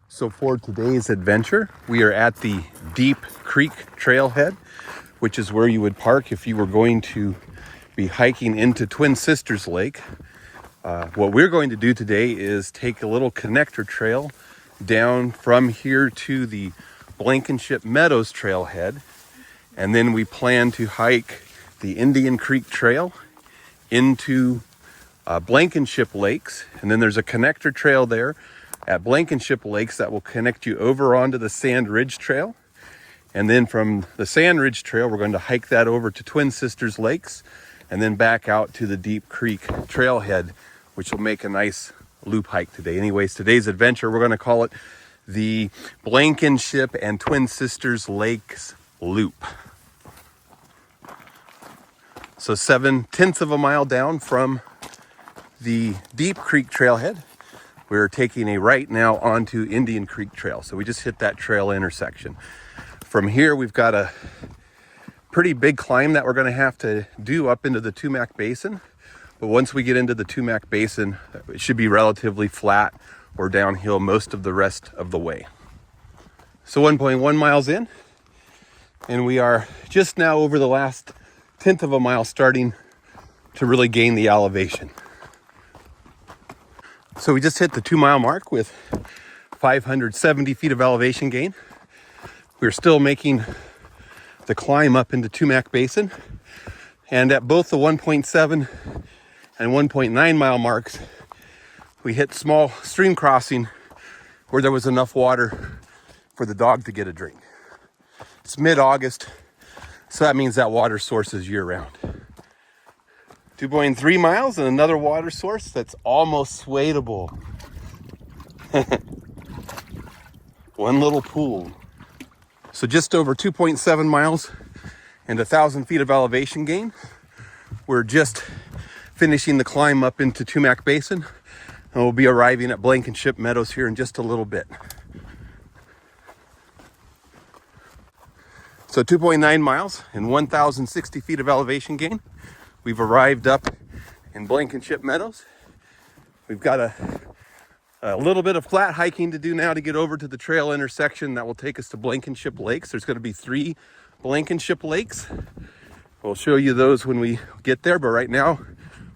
So for today's adventure, we are at the Deep Creek Trailhead, which is where you would park if you were going to be hiking into Twin Sisters Lake. What we're going to do today is take a little connector trail down from here to the Blankenship Meadows trailhead, and then we plan to hike the Indian Creek Trail into Blankenship Lakes, and then there's a connector trail there at Blankenship Lakes that will connect you over onto the Sand Ridge Trail. And then from the Sand Ridge Trail, we're going to hike that over to Twin Sisters Lakes and then back out to the Deep Creek Trailhead, which will make a nice loop hike today. Anyways, today's adventure, we're going to call it the Blankenship and Twin Sisters Lakes Loop. So 7/10 of a mile down from the Deep Creek Trailhead, we're taking a right now onto Indian Creek Trail. So we just hit that trail intersection. From here, we've got a pretty big climb that we're going to have to do up into the Tumac Basin. But once we get into the Tumac Basin, it should be relatively flat or downhill most of the rest of the way. So 1.1 miles in, and we are just now over the last 10th of a mile starting to really gain the elevation. So we just hit the 2 mile mark with 570 feet of elevation gain. We're still making the climb up into Tumac Basin. And at both the 1.7 and 1.9 mile marks, we hit small stream crossing where there was enough water for the dog to get a drink. It's mid-August, so that means that water source is year-round. 2.3 miles and another water source that's almost swadeable. One little pool. So just over 2.7 miles and 1,000 feet of elevation gain. We're just finishing the climb up into Tumac Basin, and we'll be arriving at Blankenship Meadows here in just a little bit. So 2.9 miles and 1,060 feet of elevation gain. We've arrived up in Blankenship Meadows. We've got a little bit of flat hiking to do now to get over to the trail intersection that will take us to Blankenship Lakes. There's going to be 3 Blankenship Lakes. We'll show you those when we get there, but right now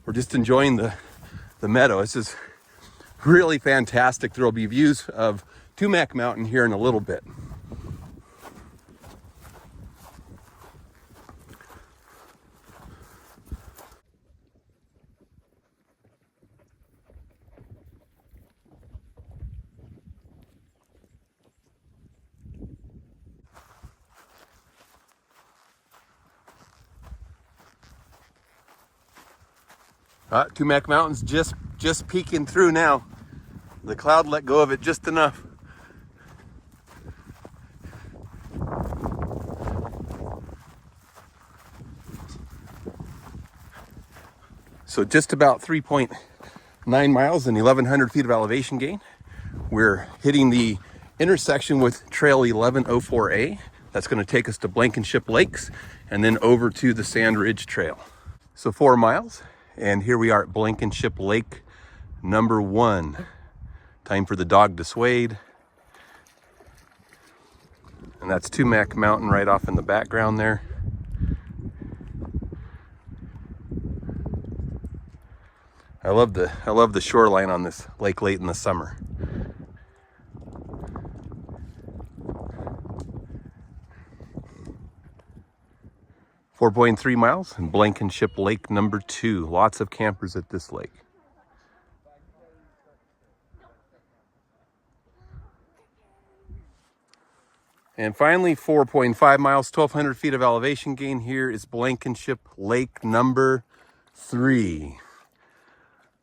we're just enjoying the meadow. This is really fantastic. There will be views of Tumac Mountain here in a little bit. Tumac Mountain's just peeking through now. The cloud let go of it just enough. So just about 3.9 miles and 1,100 feet of elevation gain. We're hitting the intersection with Trail 1104A. That's going to take us to Blankenship Lakes and then over to the Sand Ridge Trail. So 4 miles. And here we are at Blankenship Lake number 1. Time for the dog to swade. And that's Tumac Mountain right off in the background there. I love the shoreline on this lake late in the summer. .3 miles and Blankenship Lake number 2. Lots of campers at this lake. And finally, 4.5 miles, 1,200 feet of elevation gain. Here is Blankenship Lake number 3.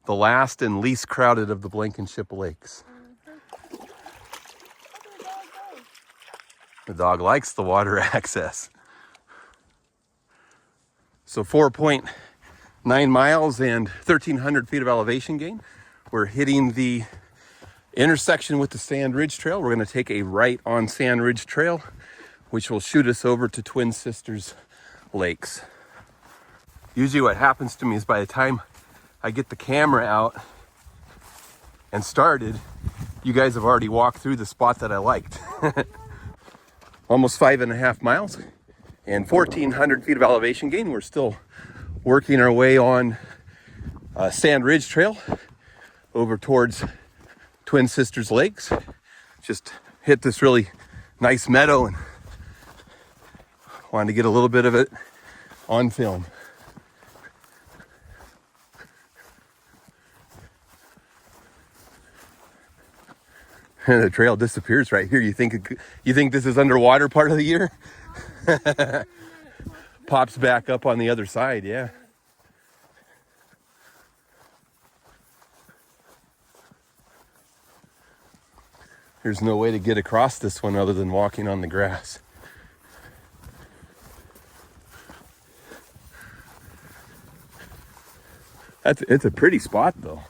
The last and least crowded of the Blankenship Lakes. The dog likes the water access. So 4.9 miles and 1,300 feet of elevation gain. We're hitting the intersection with the Sand Ridge Trail. We're going to take a right on Sand Ridge Trail, which will shoot us over to Twin Sisters Lakes. Usually what happens to me is by the time I get the camera out and started, You guys have already walked through the spot that I liked. Almost 5.5 miles and 1,400 feet of elevation gain. We're still working our way on Sand Ridge Trail over towards Twin Sisters Lakes. Just hit this really nice meadow and wanted to get a little bit of it on film. And the trail disappears right here. You think this is underwater part of the year? Pops back up on the other side, yeah. There's no way to get across this one other than walking on the grass. It's a pretty spot though.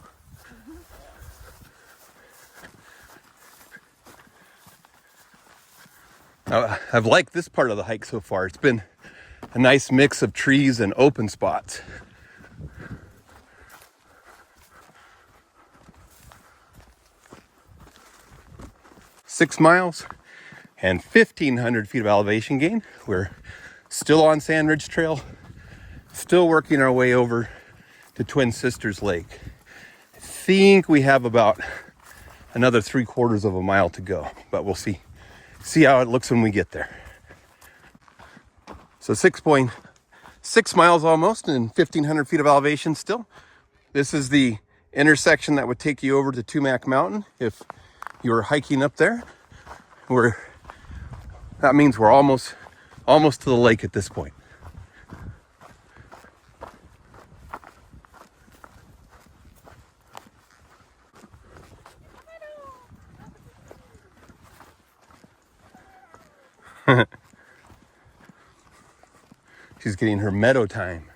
I've liked this part of the hike so far. It's been a nice mix of trees and open spots. Six miles and 1,500 feet of elevation gain. We're still on Sand Ridge Trail, still working our way over to Twin Sisters Lake. I think we have about another 3/4 of a mile to go, but we'll see how it looks when we get there. So 6.6 miles almost and 1,500 feet of elevation still. This is the intersection that would take you over to Tumac Mountain if you were hiking up there. That means we're almost to the lake at this point. She's getting her meadow time.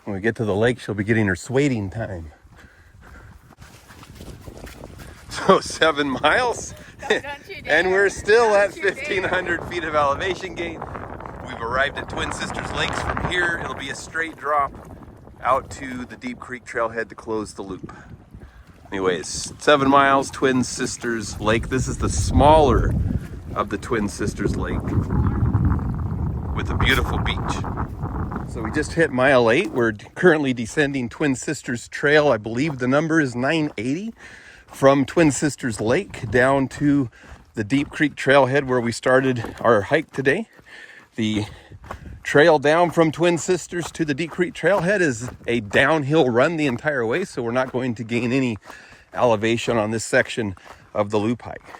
When we get to the lake, she'll be getting her swading time. So 7 miles, and we're still at 1,500 feet of elevation gain. We've arrived at Twin Sisters Lakes. From here, it'll be a straight drop out to the Deep Creek Trailhead to close the loop. Anyways, 7 miles, Twin Sisters Lake. This is the smaller of the Twin Sisters Lake with a beautiful beach. So we just hit mile 8. We're currently descending Twin Sisters Trail. I believe the number is 980 from Twin Sisters Lake down to the Deep Creek Trailhead where we started our hike today. The trail down from Twin Sisters to the Deep Creek Trailhead is a downhill run the entire way, so we're not going to gain any elevation on this section of the loop hike.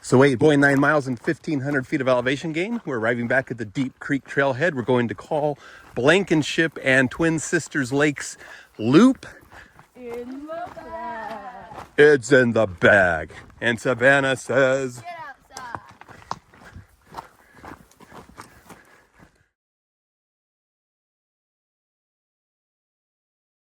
So 8.9 miles and 1,500 feet of elevation gain. We're arriving back at the Deep Creek Trailhead. We're going to call Blankenship and Twin Sisters Lakes Loop. In the bag. It's in the bag. And Savannah says...